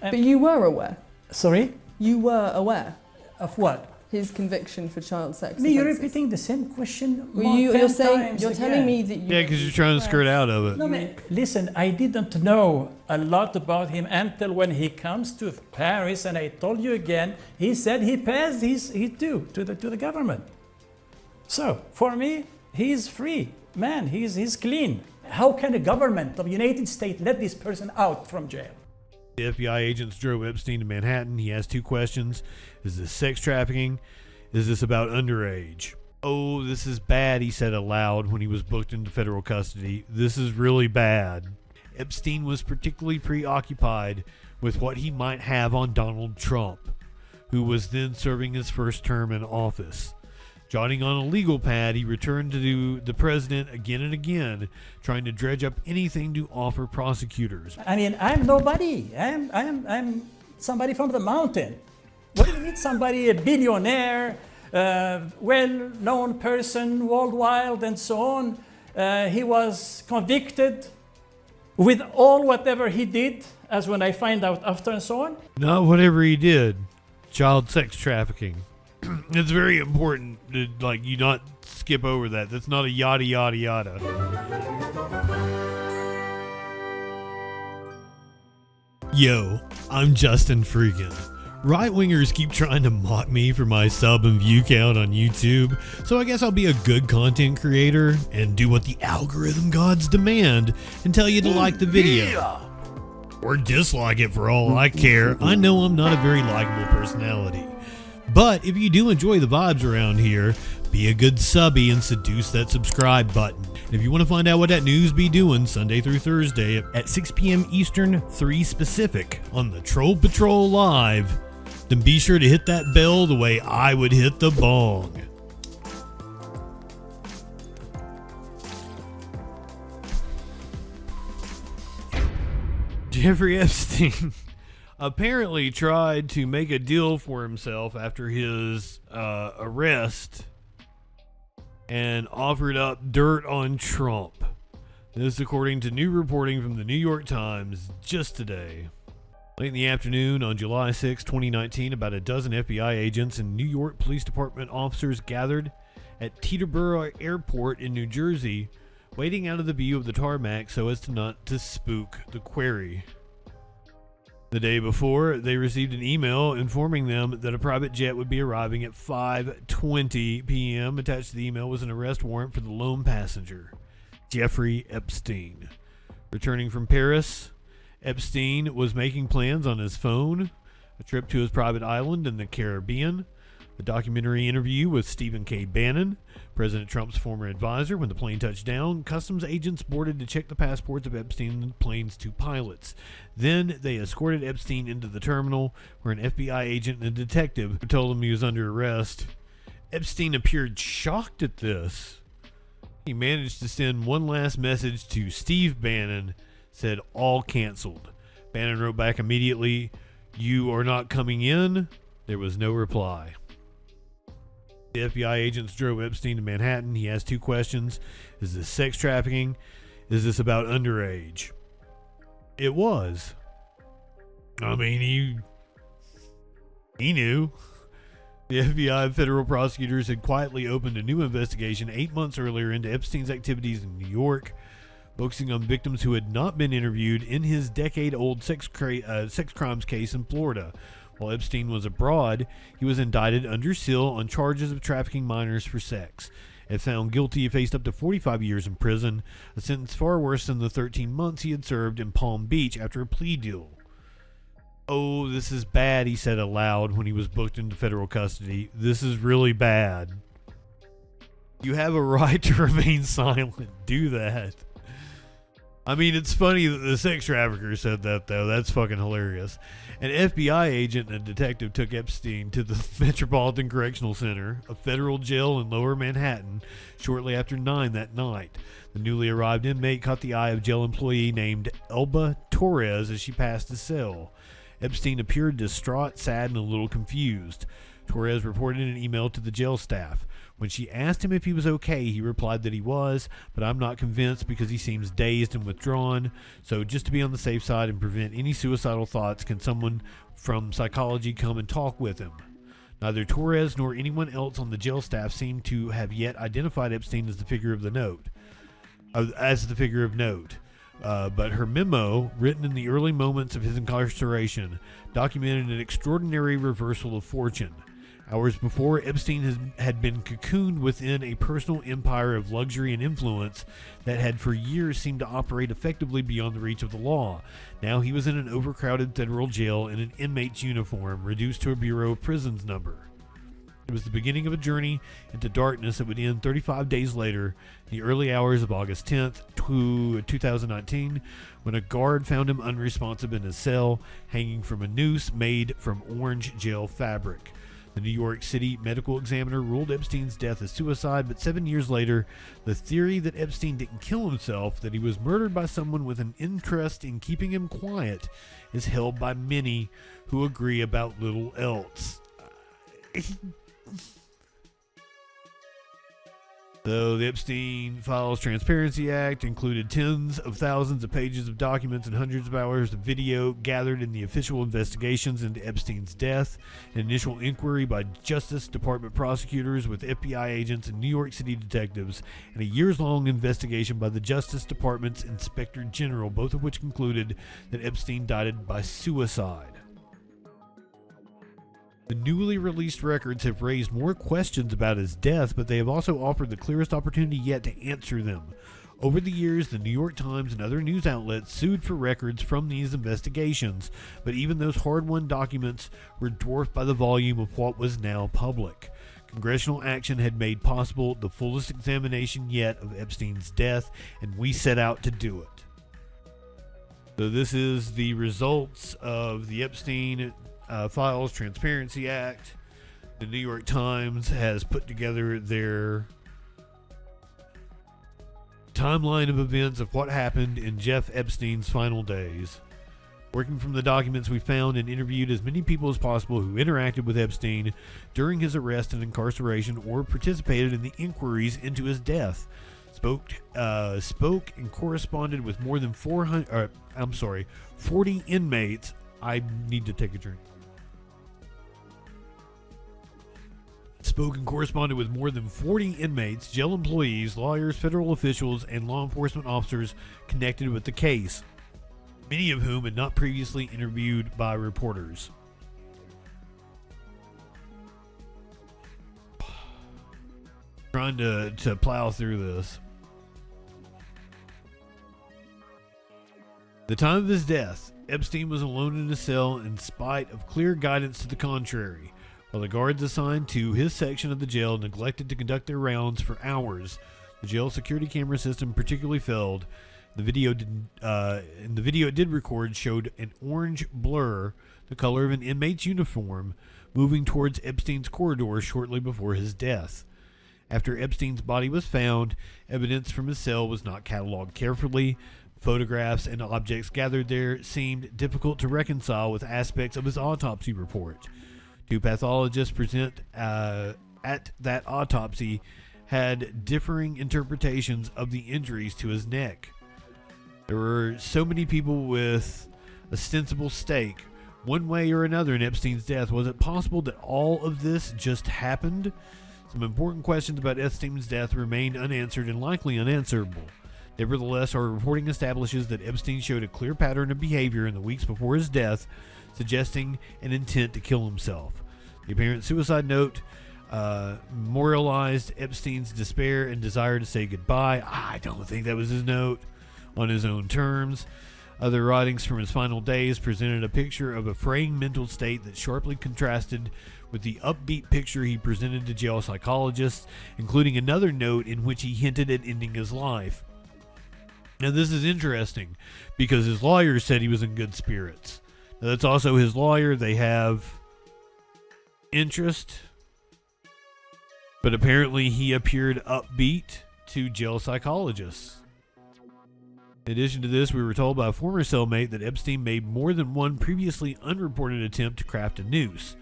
But you were aware? Sorry? You were aware? Of what? His conviction for child sex You're offences. repeating the same question You're saying, 10 times you're telling again. me that you... Yeah, because you're trying to skirt out of it. No, man, listen, I didn't know a lot about him until when he comes to Paris, and I told you again, he said he passed his due to the government. So, for me, he's free. Man, he's clean. How can a government of the United States let this person out from jail? The FBI agents drove Epstein to Manhattan. He asked two questions. Is this sex trafficking? Is this about underage? Oh, this is bad, he said aloud when he was booked into federal custody. This is really bad. Epstein was particularly preoccupied with what he might have on Donald Trump, who was then serving his first term in office. Jotting on a legal pad, he returned to the president again and again, trying to dredge up anything to offer prosecutors. I mean, I'm nobody. I'm somebody from the mountain. What do you need somebody, a billionaire, well-known person worldwide and so on? He was convicted with all whatever he did, as when I find out after and so on. Not whatever he did. Child sex trafficking. It's very important to you not skip over that. That's not a yada yada yada. Yo, I'm Justin FREAKIN. Right-wingers keep trying to mock me for my sub and view count on YouTube, so I guess I'll be a good content creator and do what the algorithm gods demand and tell you to like the video. Or dislike it for all I care. I know I'm not a very likable personality. But if you do enjoy the vibes around here, be a good subby and seduce that subscribe button. And if you want to find out what that news be doing Sunday through Thursday at 6 p.m. Eastern, 3 Pacific on the Troll Patrol Live, then be sure to hit that bell the way I would hit the bong. Jeffrey Epstein apparently tried to make a deal for himself after his arrest and offered up dirt on Trump. This according to new reporting from the New York Times just today. Late in the afternoon on July 6, 2019, about a dozen FBI agents and New York Police Department officers gathered at Teterboro Airport in New Jersey, waiting out of the view of the tarmac so as to not to spook the quarry. The day before, they received an email informing them that a private jet would be arriving at 5:20 p.m. Attached to the email was an arrest warrant for the lone passenger, Jeffrey Epstein. Returning from Paris, Epstein was making plans on his phone, a trip to his private island in the Caribbean, a documentary interview with Stephen K. Bannon, President Trump's former advisor. When the plane touched down, customs agents boarded to check the passports of Epstein and the plane's two pilots. Then they escorted Epstein into the terminal, where an FBI agent and a detective told him he was under arrest. Epstein appeared shocked at this. He managed to send one last message to Steve Bannon, said all canceled. Bannon wrote back immediately, "You are not coming in." There was no reply. The FBI agents drove Epstein to Manhattan. He asked two questions. Is this sex trafficking? Is this about underage? It was. I mean, he knew. The FBI and federal prosecutors had quietly opened a new investigation 8 months earlier into Epstein's activities in New York, focusing on victims who had not been interviewed in his decade-old sex crimes case in Florida. While Epstein was abroad, he was indicted under seal on charges of trafficking minors for sex. If found guilty, he faced up to 45 years in prison, a sentence far worse than the 13 months he had served in Palm Beach after a plea deal. Oh, this is bad, he said aloud when he was booked into federal custody. This is really bad. You have a right to remain silent. Do that. I mean, it's funny that the sex trafficker said that, though. That's fucking hilarious. An FBI agent and a detective took Epstein to the Metropolitan Correctional Center, a federal jail in Lower Manhattan, shortly after 9 that night. The newly arrived inmate caught the eye of jail employee named Elba Torres as she passed his cell. Epstein appeared distraught, sad, and a little confused. Torres reported in an email to the jail staff. When she asked him if he was okay, he replied that he was, but I'm not convinced because he seems dazed and withdrawn. So just to be on the safe side and prevent any suicidal thoughts, can someone from psychology come and talk with him? Neither Torres nor anyone else on the jail staff seemed to have yet identified Epstein as the figure of note. But her memo, written in the early moments of his incarceration, documented an extraordinary reversal of fortune. Hours before, Epstein had been cocooned within a personal empire of luxury and influence that had for years seemed to operate effectively beyond the reach of the law. Now he was in an overcrowded federal jail in an inmate's uniform, reduced to a Bureau of Prisons number. It was the beginning of a journey into darkness that would end 35 days later, in the early hours of August 10th, 2019, when a guard found him unresponsive in his cell, hanging from a noose made from orange jail fabric. The New York City medical examiner ruled Epstein's death as suicide, but 7 years later, the theory that Epstein didn't kill himself, that he was murdered by someone with an interest in keeping him quiet, is held by many who agree about little else. Though the Epstein Files Transparency Act included tens of thousands of pages of documents and hundreds of hours of video gathered in the official investigations into Epstein's death, an initial inquiry by Justice Department prosecutors with FBI agents and New York City detectives, and a years-long investigation by the Justice Department's Inspector General, both of which concluded that Epstein died by suicide. The newly released records have raised more questions about his death, but they have also offered the clearest opportunity yet to answer them. Over the years, the New York Times and other news outlets sued for records from these investigations, but even those hard-won documents were dwarfed by the volume of what was now public. Congressional action had made possible the fullest examination yet of Epstein's death, and we set out to do it. So this is the results of the Epstein Files Transparency Act. The New York Times has put together their timeline of events of what happened in Jeff Epstein's final days. Working from the documents, we found and interviewed as many people as possible who interacted with Epstein during his arrest and incarceration or participated in the inquiries into his death. Spoke and corresponded with more than 40 inmates. I need to take a drink. Spoke and corresponded with more than 40 inmates, jail employees, lawyers, federal officials, and law enforcement officers connected with the case, many of whom had not previously interviewed by reporters. Trying to plow through this. The time of his death, Epstein was alone in a cell in spite of clear guidance to the contrary. While the guards assigned to his section of the jail neglected to conduct their rounds for hours, the jail security camera system particularly failed. The video it did record showed an orange blur, the color of an inmate's uniform, moving towards Epstein's corridor shortly before his death. After Epstein's body was found, evidence from his cell was not cataloged carefully. Photographs and objects gathered there seemed difficult to reconcile with aspects of his autopsy report. Two pathologists present at that autopsy had differing interpretations of the injuries to his neck. There were so many people with ostensible stake, one way or another, in Epstein's death. Was it possible that all of this just happened? Some important questions about Epstein's death remained unanswered and likely unanswerable. Nevertheless, our reporting establishes that Epstein showed a clear pattern of behavior in the weeks before his death, suggesting an intent to kill himself. The apparent suicide note memorialized Epstein's despair and desire to say goodbye. I don't think that was his note. On his own terms. Other writings from his final days presented a picture of a fraying mental state that sharply contrasted with the upbeat picture he presented to jail psychologists, including another note in which he hinted at ending his life. Now this is interesting because his lawyer said he was in good spirits. Now, that's also his lawyer. They have interest, but apparently he appeared upbeat to jail psychologists. In addition to this, we were told by a former cellmate that Epstein made more than one previously unreported attempt to craft a noose.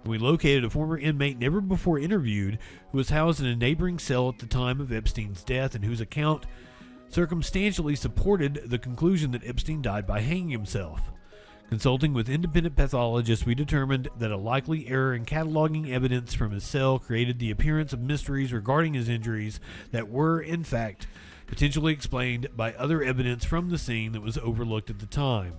We located a former inmate never before interviewed who was housed in a neighboring cell at the time of Epstein's death and whose account circumstantially supported the conclusion that Epstein died by hanging himself. Consulting with independent pathologists, we determined that a likely error in cataloging evidence from his cell created the appearance of mysteries regarding his injuries that were, in fact, potentially explained by other evidence from the scene that was overlooked at the time.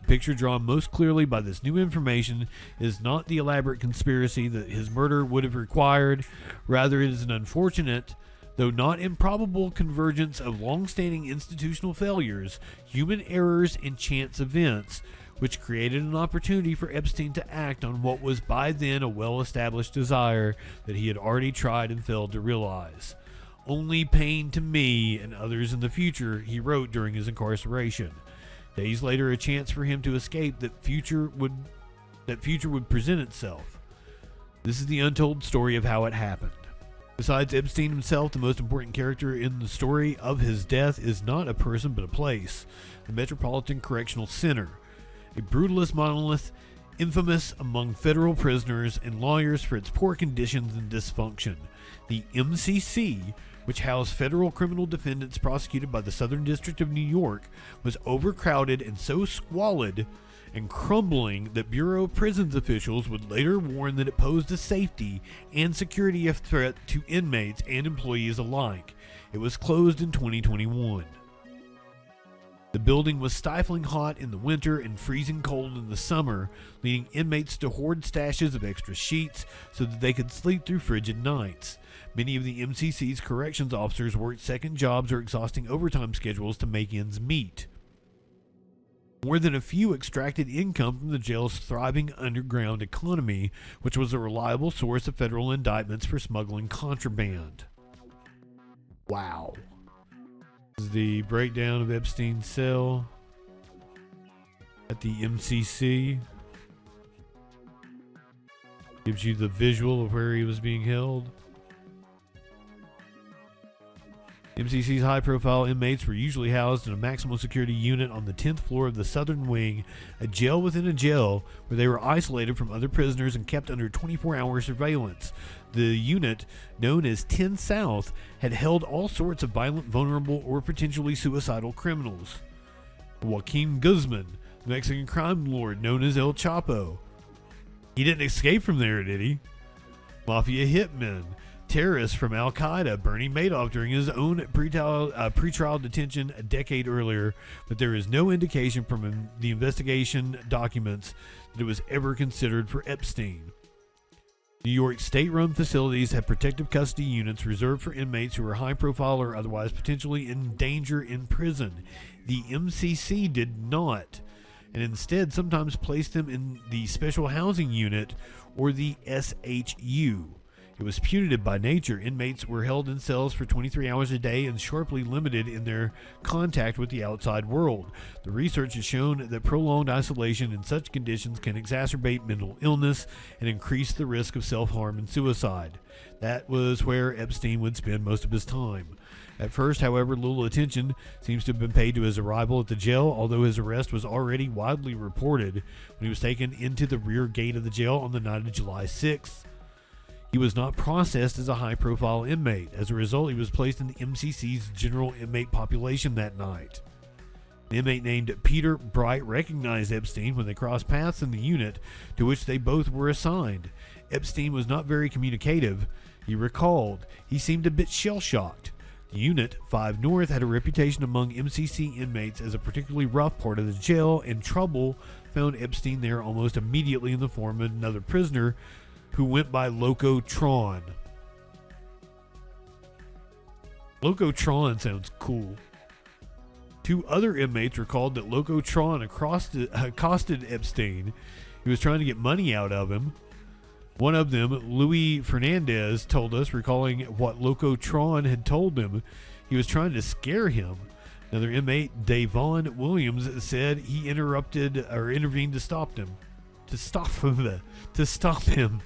The picture drawn most clearly by this new information is not the elaborate conspiracy that his murder would have required. Rather, it is an unfortunate, though not improbable, convergence of long-standing institutional failures, human errors, and chance events, which created an opportunity for Epstein to act on what was by then a well-established desire that he had already tried and failed to realize. "Only pain to me and others in the future," he wrote during his incarceration. Days later, a chance for him to escape that future would present itself. This is the untold story of how it happened. Besides Epstein himself, the most important character in the story of his death is not a person but a place, the Metropolitan Correctional Center, a brutalist monolith infamous among federal prisoners and lawyers for its poor conditions and dysfunction. The MCC, which housed federal criminal defendants prosecuted by the Southern District of New York, was overcrowded and so squalid and crumbling that Bureau of Prisons officials would later warn that it posed a safety and security threat to inmates and employees alike. It was closed in 2021. The building was stifling hot in the winter and freezing cold in the summer, leading inmates to hoard stashes of extra sheets so that they could sleep through frigid nights. Many of the MCC's corrections officers worked second jobs or exhausting overtime schedules to make ends meet. More than a few extracted income from the jail's thriving underground economy, which was a reliable source of federal indictments for smuggling contraband. Wow. This is the breakdown of Epstein's cell at the MCC. Gives you the visual of where he was being held. MCC's high-profile inmates were usually housed in a maximum security unit on the 10th floor of the southern wing, a jail within a jail, where they were isolated from other prisoners and kept under 24-hour surveillance. The unit, known as 10 South, had held all sorts of violent, vulnerable, or potentially suicidal criminals. Joaquin Guzman, the Mexican crime lord known as El Chapo. He didn't escape from there, did he? Mafia hitmen, terrorists from Al-Qaeda, Bernie Madoff during his own pretrial detention a decade earlier, but there is no indication from the investigation documents that it was ever considered for Epstein. New York state-run facilities have protective custody units reserved for inmates who are high-profile or otherwise potentially in danger in prison. The MCC did not, and instead sometimes placed them in the Special Housing Unit or the SHU. It was punitive by nature. Inmates were held in cells for 23 hours a day and sharply limited in their contact with the outside world. The research has shown that prolonged isolation in such conditions can exacerbate mental illness and increase the risk of self-harm and suicide. That was where Epstein would spend most of his time. At first, however, little attention seems to have been paid to his arrival at the jail, although his arrest was already widely reported when he was taken into the rear gate of the jail on the night of July 6th. He was not processed as a high-profile inmate. As a result, he was placed in the MCC's general inmate population that night. An inmate named Peter Bright recognized Epstein when they crossed paths in the unit to which they both were assigned. Epstein was not very communicative, he recalled. He seemed a bit shell-shocked. The unit, 5 North, had a reputation among MCC inmates as a particularly rough part of the jail, and trouble found Epstein there almost immediately in the form of another prisoner who went by Loco Tron. Loco Tron sounds cool. 2 other inmates recalled that Loco Tron accosted Epstein. He was trying to get money out of him. One of them, Louis Fernandez, told us, recalling what Loco Tron had told him. He was trying to scare him. Another inmate, Davon Williams, said he intervened to stop him. To stop him.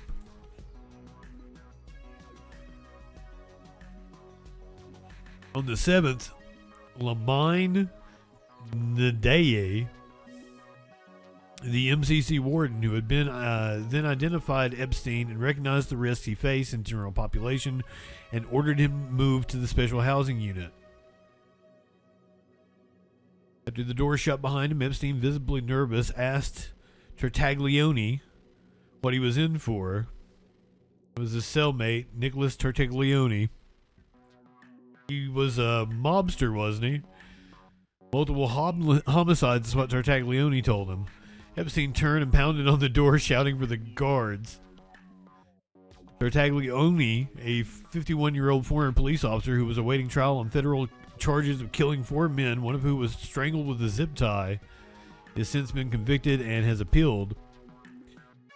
On the 7th, Lamine Ndeye, The MCC warden, who had been then identified Epstein and recognized the risks he faced in general population, and ordered him moved to the special housing unit. After the door shut behind him, Epstein, visibly nervous, asked Tartaglione what he was in for. It was his cellmate, Nicholas Tartaglione. He was a mobster, wasn't he? Multiple homicides is what Tartaglione told him. Epstein turned and pounded on the door, shouting for the guards. Tartaglione, a 51-year-old former police officer who was awaiting trial on federal charges of killing 4 men, one of whom was strangled with a zip tie, has since been convicted and has appealed.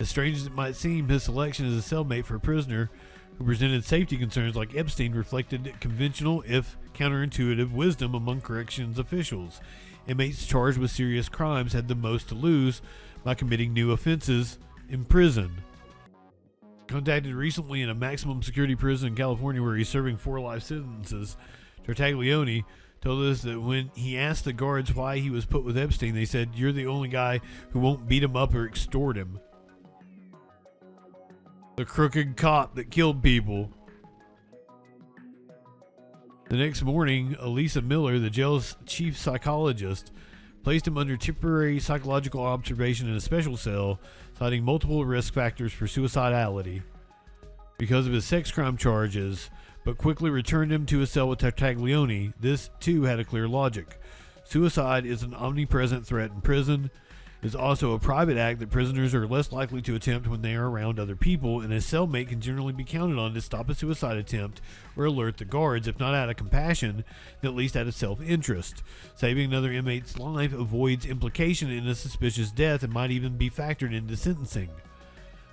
As strange as it might seem, his selection as a cellmate for a prisoner who presented safety concerns like Epstein reflected conventional, if counterintuitive, wisdom among corrections officials. Inmates charged with serious crimes had the most to lose by committing new offenses in prison. Contacted recently in a maximum security prison in California where he's serving 4 life sentences, Tartaglione told us that when he asked the guards why he was put with Epstein, they said, "You're the only guy who won't beat him up or extort him." The crooked cop that killed people. The next morning, Elisa Miller, the jail's chief psychologist, placed him under temporary psychological observation in a special cell, citing multiple risk factors for suicidality because of his sex crime charges, but quickly returned him to a cell with Tartaglione. This, too, had a clear logic. Suicide is an omnipresent threat in prison. It is also a private act that prisoners are less likely to attempt when they are around other people, and a cellmate can generally be counted on to stop a suicide attempt or alert the guards, if not out of compassion, then at least out of self-interest. Saving another inmate's life avoids implication in a suspicious death and might even be factored into sentencing.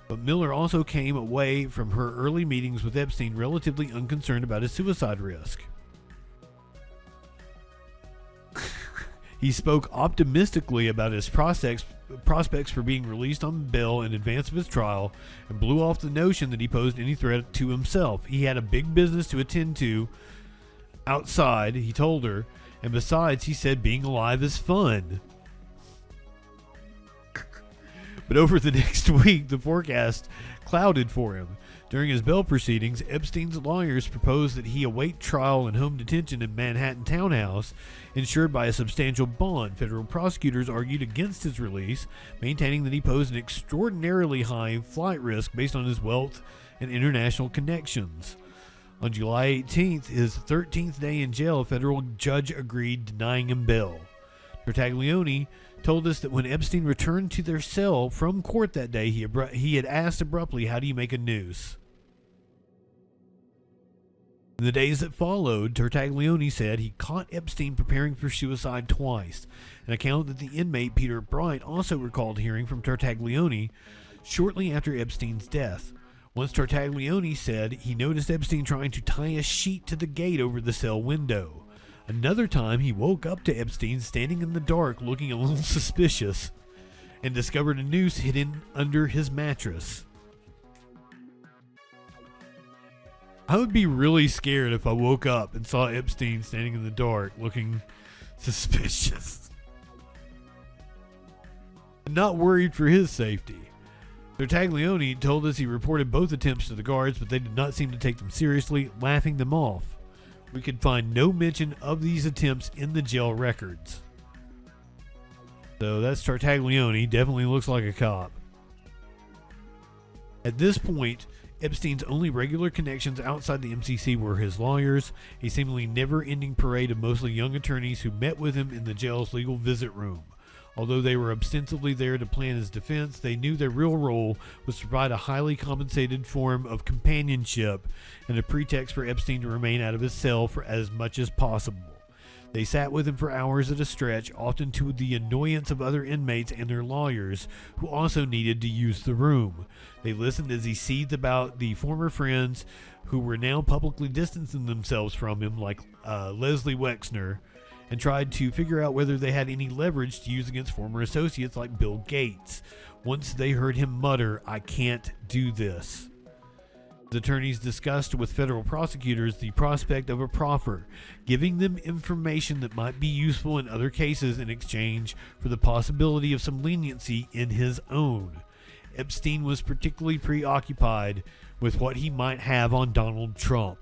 But Miller also came away from her early meetings with Epstein relatively unconcerned about his suicide risk. He spoke optimistically about his prospects for being released on bail in advance of his trial, and blew off the notion that he posed any threat to himself. He had a big business to attend to outside, he told her, and besides, he said being alive is fun. But over the next week, the forecast clouded for him. During his bail proceedings, Epstein's lawyers proposed that he await trial in home detention in Manhattan townhouse, insured by a substantial bond. Federal prosecutors argued against his release, maintaining that he posed an extraordinarily high flight risk based on his wealth and international connections. On July 18th, his 13th day in jail, a federal judge agreed, denying him bail. Tartaglione told us that when Epstein returned to their cell from court that day, he had asked abruptly, "How do you make a noose?" In the days that followed, Tartaglione said he caught Epstein preparing for suicide twice, an account that the inmate Peter Bright also recalled hearing from Tartaglione shortly after Epstein's death. Once Tartaglione said he noticed Epstein trying to tie a sheet to the gate over the cell window. Another time, he woke up to Epstein standing in the dark looking a little suspicious and discovered a noose hidden under his mattress. I would be really scared if I woke up and saw Epstein standing in the dark looking suspicious. I'm not worried for his safety. Tartaglione told us he reported both attempts to the guards, but they did not seem to take them seriously, laughing them off. We could find no mention of these attempts in the jail records. So that's Tartaglione. Definitely looks like a cop. At this point, Epstein's only regular connections outside the MCC were his lawyers, a seemingly never-ending parade of mostly young attorneys who met with him in the jail's legal visit room. Although they were ostensibly there to plan his defense, they knew their real role was to provide a highly compensated form of companionship and a pretext for Epstein to remain out of his cell for as much as possible. They sat with him for hours at a stretch, often to the annoyance of other inmates and their lawyers, who also needed to use the room. They listened as he seethed about the former friends who were now publicly distancing themselves from him, like Leslie Wexner, and tried to figure out whether they had any leverage to use against former associates like Bill Gates. Once they heard him mutter, "I can't do this." The attorneys discussed with federal prosecutors the prospect of a proffer, giving them information that might be useful in other cases in exchange for the possibility of some leniency in his own. Epstein was particularly preoccupied with what he might have on Donald Trump,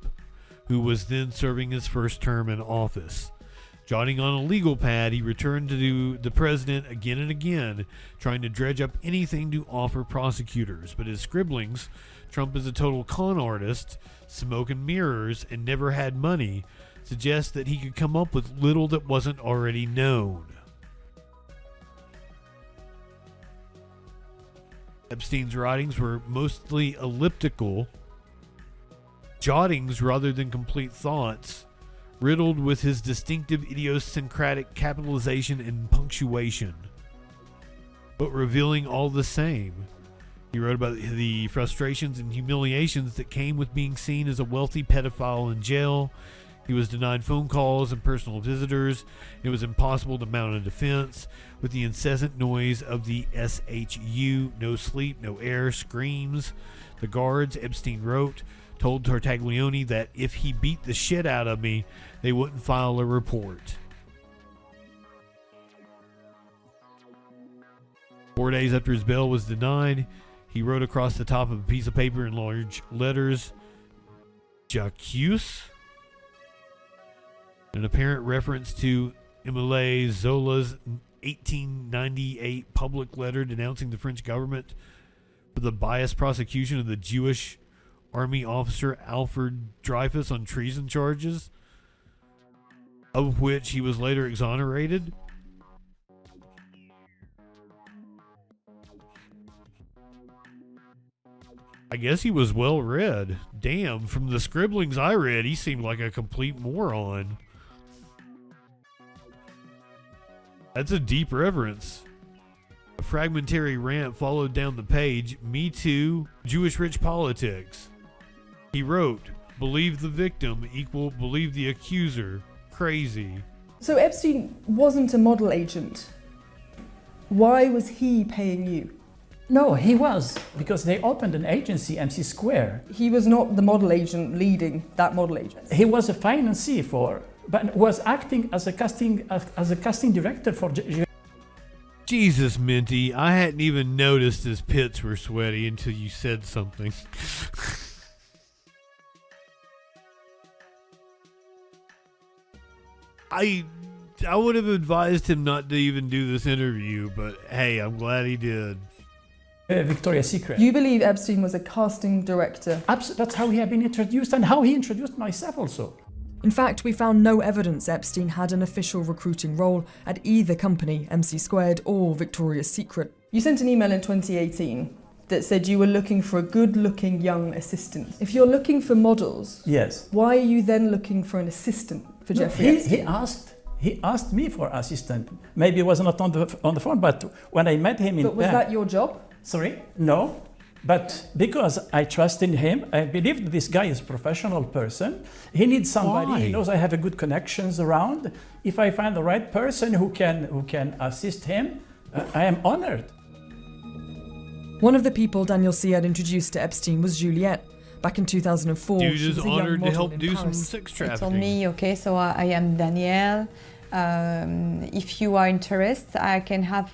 who was then serving his first term in office. Jotting on a legal pad, he returned to the president again and again, trying to dredge up anything to offer prosecutors. But his scribblings, Trump is a total con artist, smoke and mirrors, and never had money, suggest that he could come up with little that wasn't already known. Epstein's writings were mostly elliptical, jottings rather than complete thoughts, riddled with his distinctive idiosyncratic capitalization and punctuation, but revealing all the same. He wrote about the frustrations and humiliations that came with being seen as a wealthy pedophile in jail. He was denied phone calls and personal visitors. It was impossible to mount a defense with the incessant noise of the SHU, no sleep, no air, screams. The guards, Epstein wrote, told Tartaglione that if he beat the shit out of me, they wouldn't file a report. 4 days after his bail was denied, he wrote across the top of a piece of paper in large letters, J'accuse, an apparent reference to Émile Zola's 1898 public letter denouncing the French government for the biased prosecution of the Jewish Army officer Alfred Dreyfus on treason charges, of which he was later exonerated. I guess he was well read. Damn, from the scribblings I read, he seemed like a complete moron. That's a deep reverence. A fragmentary rant followed down the page. Me Too, Jewish rich politics. He wrote, believe the victim equal believe the accuser. Crazy. So Epstein wasn't a model agent. Why was he paying you? No, he was, because they opened an agency, MC Square. He was not the model agent leading that model agency. He was a financier but was acting as a casting director for. Jesus, Minty, I hadn't even noticed his pits were sweaty until you said something. I would have advised him not to even do this interview, but hey, I'm glad he did. Victoria's Secret. You believe Epstein was a casting director? That's how he had been introduced and how he introduced myself also. In fact, we found no evidence Epstein had an official recruiting role at either company, MC² or Victoria's Secret. You sent an email in 2018 that said you were looking for a good-looking young assistant. If you're looking for models, yes, why are you then looking for an assistant for Jeffrey Epstein? He asked me for assistant. Maybe it was not on the phone, but when I met him in. But was that your job? Sorry, no. But because I trust in him, I believe this guy is a professional person. He needs somebody. Why? He knows I have a good connections around. If I find the right person who can assist him, I am honored. One of the people Daniel C. had introduced to Epstein was Juliette. Back in 2004, Dude she is was a young honored to model help in do some Paris. sex He told trafficking. me, okay, so I am Danielle. If you are interested, I can have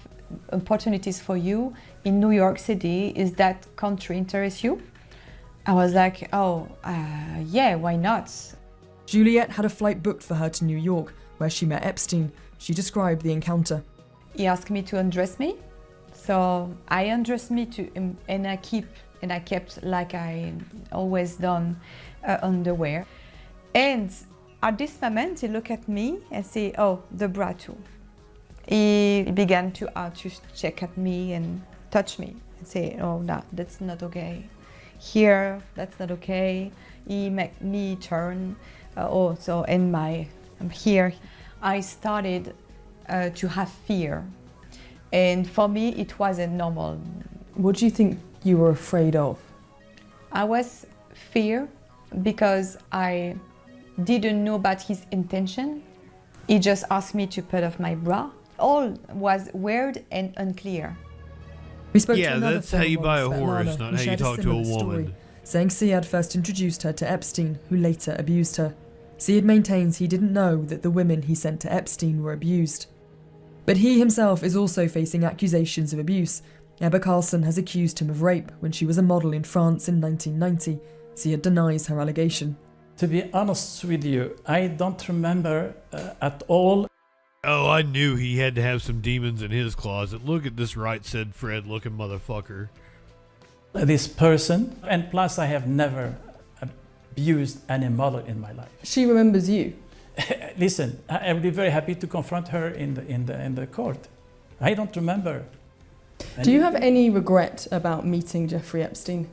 opportunities for you in New York City. Is that country interest you? I was like, yeah, why not? Juliette had a flight booked for her to New York, where she met Epstein. She described the encounter. He asked me to undress me. So I undressed me and I kept like I always done underwear. And at this moment, he looked at me and said, oh, the bra too. He began to check at me and touch me and say, oh, no, that's not okay. Here, that's not okay. He made me turn. Here, I started to have fear. And for me, it wasn't normal. What do you think you were afraid of? I was fear because I didn't know about his intention. He just asked me to put off my bra. All was weird and unclear. We spoke Yeah, to another that's how you buy a former horse, model, not who how you shared talk to a similar woman. story, saying Syed first introduced her to Epstein, who later abused her. Syed maintains he didn't know that the women he sent to Epstein were abused. But he himself is also facing accusations of abuse. Ebba Carlson has accused him of rape when she was a model in France in 1990. Syed denies her allegation. To be honest with you, I don't remember at all. Oh, I knew he had to have some demons in his closet. Look at this right said Fred looking motherfucker. This person, and plus I have never abused any model in my life. She remembers you. Listen, I would be very happy to confront her in the court. I don't remember. Do you have any regret about meeting Jeffrey Epstein?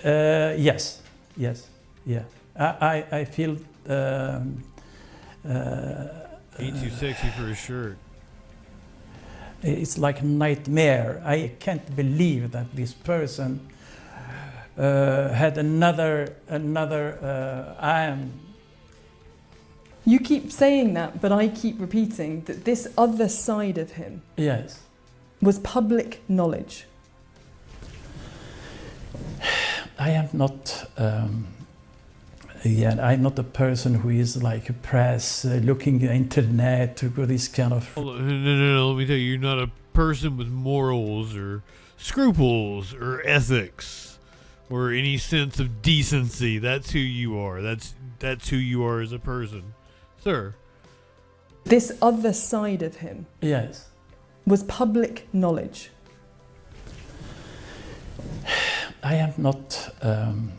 Yes, yeah. I feel. ain't too sexy for his shirt. It's like a nightmare. I can't believe that this person had another. You keep saying that, but I keep repeating that this other side of him Yes. was public knowledge. I am not. I'm not a person who is like a press, looking at the internet to go this kind of. No, let me tell you, you're not a person with morals or scruples or ethics or any sense of decency. That's who you are. That's who you are as a person. Sir. This other side of him Yes. was public knowledge. I am not. I'm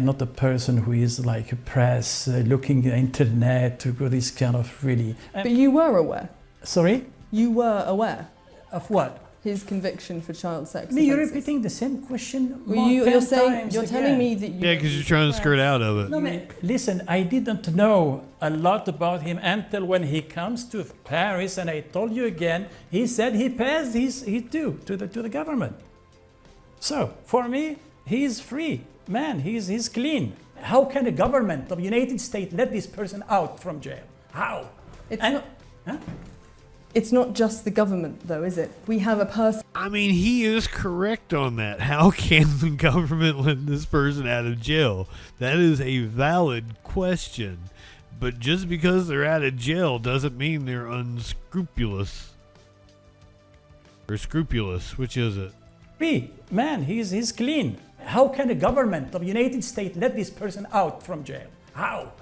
not a person who is like a press, looking at the internet to go this kind of really. But you were aware. Sorry? You were aware. Of what? His conviction for child sex. You're offences. repeating the same question. Well, you're saying you're telling me that you. Yeah, because you're trying to skirt out of it. No, listen, I didn't know a lot about him until when he comes to Paris, and I told you again, he said he passed his due to the government. So, for me, he's free. Man, he's clean. How can the government of the United States let this person out from jail? How? It's not just the government, though, is it? We have a person. I mean, he is correct on that. How can the government let this person out of jail? That is a valid question. But just because they're out of jail doesn't mean they're unscrupulous. Or scrupulous, which is it? Free. Man, he's clean. How can the government of the United States let this person out from jail? How?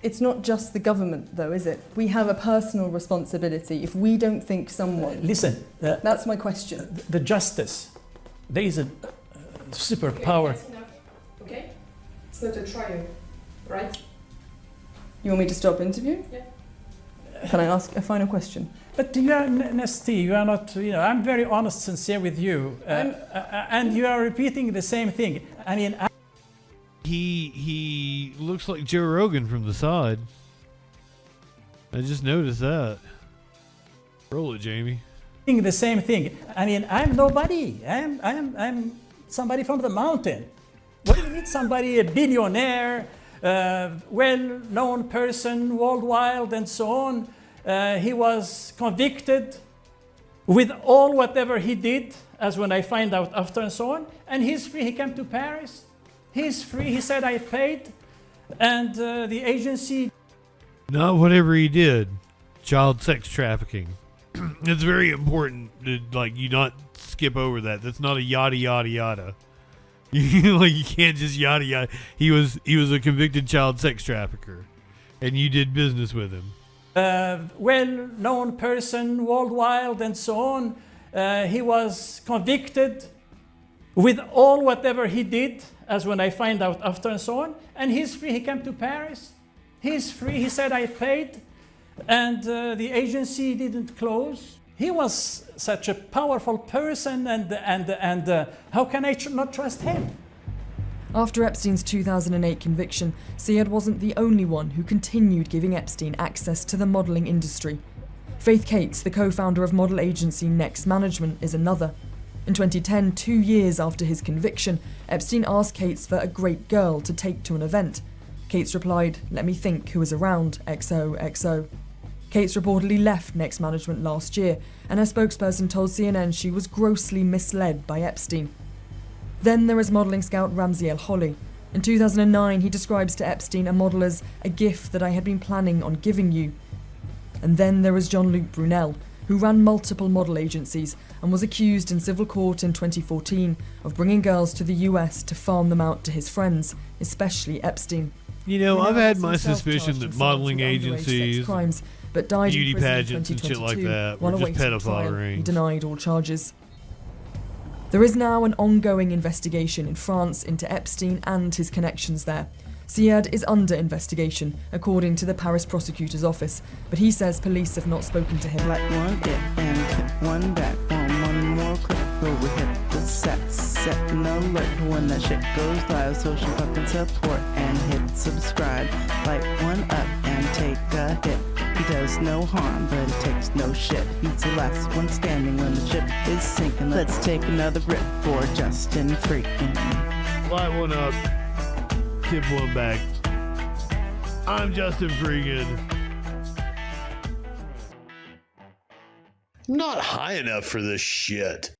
It's not just the government, though, is it? We have a personal responsibility. If we don't think someone... Listen. That's my question. The justice. There is a superpower. Okay, that's enough. Okay? It's not a trial, right? You want me to stop interviewing? Yeah. Can I ask a final question? But you are nasty. You are not, I'm very honest, sincere with you. And you are repeating the same thing. I mean... He looks like Joe Rogan from the side. I just noticed that. Roll it, Jamie. The same thing. I mean, I'm nobody. I'm somebody from the mountain. What do you need somebody, a billionaire, well-known person worldwide and so on? He was convicted with all whatever he did, as when I find out after and so on. And he's free. He came to Paris. He's free. He said, I paid. And the agency... Not whatever he did. Child sex trafficking. It's very important to, you not skip over that. That's not a yada, yada, yada. You can't just yada, yada. He was a convicted child sex trafficker. And you did business with him. Well-known person worldwide and so on. He was convicted with all whatever he did, as when I find out after and so on. And he's free. He came to Paris. He's free. He said, I paid. And the agency didn't close. He was such a powerful person, and how can I not trust him? After Epstein's 2008 conviction, Syed wasn't the only one who continued giving Epstein access to the modelling industry. Faith Cates, the co-founder of model agency Next Management, is another. In 2010, 2 years after his conviction, Epstein asked Cates for a great girl to take to an event. Cates replied, "Let me think who is around, XOXO." Cates reportedly left Next Management last year, and her spokesperson told CNN she was grossly misled by Epstein. Then there is modelling scout Ramsey Holly. In 2009, he describes to Epstein a model as a gift that I had been planning on giving you. And then there is Jean-Luc Brunel, who ran multiple model agencies and was accused in civil court in 2014 of bringing girls to the US to farm them out to his friends, especially Epstein. You know, I've Brunel had was my himself suspicion charged that in France modeling with underage agencies, sex crimes, but died beauty in prison in pageants and shit like 2022 that while were just awaiting pedophile trial. He rings. denied all charges. There is now an ongoing investigation in France into Epstein and his connections there. Siad is under investigation, according to the Paris prosecutor's office, but he says police have not spoken to him. Like one it and hit one back, one more click, before we hit the set an alert when that shit goes live, social fucking support and hit subscribe. Like one up and take a hit. He does no harm, but it takes no shit. He's the last one standing when the ship is sinking. Let's take another rip for Justin Freakin. Light one up, tip one back. I'm Justin Freakin. Not high enough for this shit.